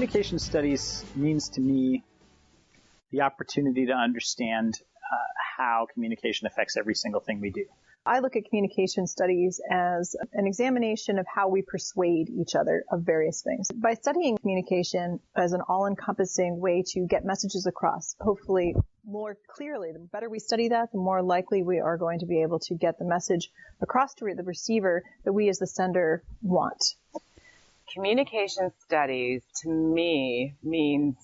Communication studies means to me the opportunity to understand how communication affects every single thing we do. I look at communication studies as an examination of how we persuade each other of various things. By studying communication as an all-encompassing way to get messages across, hopefully more clearly, the better we study that, the more likely we are going to be able to get the message across to the receiver that we as the sender want. Communication studies, to me, means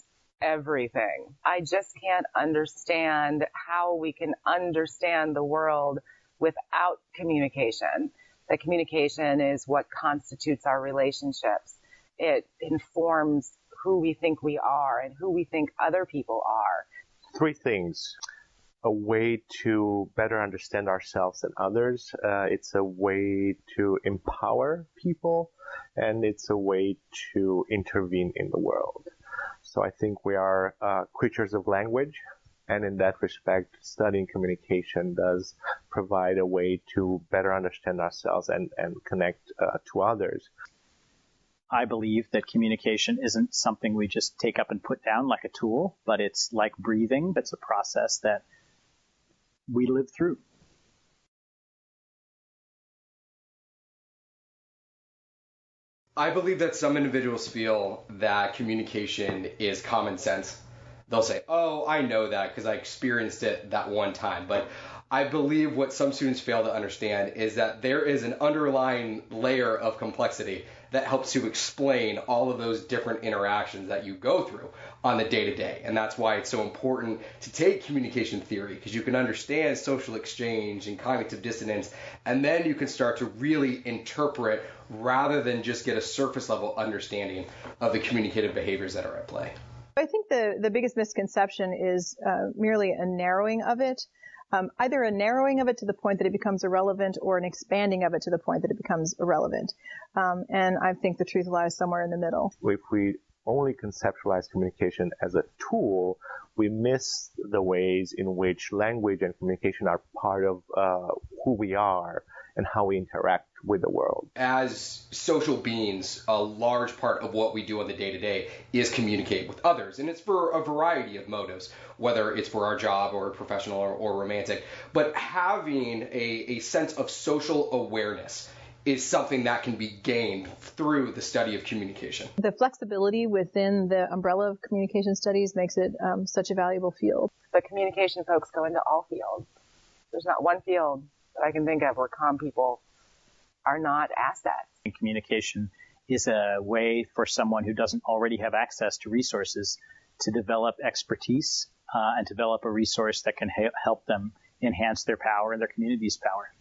everything. I just can't understand how we can understand the world without communication. That communication is what constitutes our relationships. It informs who we think we are and who we think other people are. Three things. A way to better understand ourselves and others. It's a way to empower people, and it's a way to intervene in the world. So I think we are creatures of language, and in that respect, studying communication does provide a way to better understand ourselves and connect to others. I believe that communication isn't something we just take up and put down like a tool, but it's like breathing. It's a process that we live through. I believe that some individuals feel that communication is common sense. They'll say, oh, I know that because I experienced it that one time. But I believe what some students fail to understand is that there is an underlying layer of complexity that helps to explain all of those different interactions that you go through on the day-to-day. And that's why it's so important to take communication theory, because you can understand social exchange and cognitive dissonance, and then you can start to really interpret rather than just get a surface level understanding of the communicative behaviors that are at play. I think the biggest misconception is merely a narrowing of it. Either a narrowing of it to the point that it becomes irrelevant or an expanding of it to the point that it becomes irrelevant. And I think the truth lies somewhere in the middle. If we only conceptualize communication as a tool, we miss the ways in which language and communication are part of who we are and how we interact with the world. As social beings, a large part of what we do on the day-to-day is communicate with others. And it's for a variety of motives, whether it's for our job or professional or romantic. But having a sense of social awareness is something that can be gained through the study of communication. The flexibility within the umbrella of communication studies makes it such a valuable field. But communication folks go into all fields. There's not one field that I can think of where comm people are not assets. And communication is a way for someone who doesn't already have access to resources to develop expertise and develop a resource that can help them enhance their power and their community's power.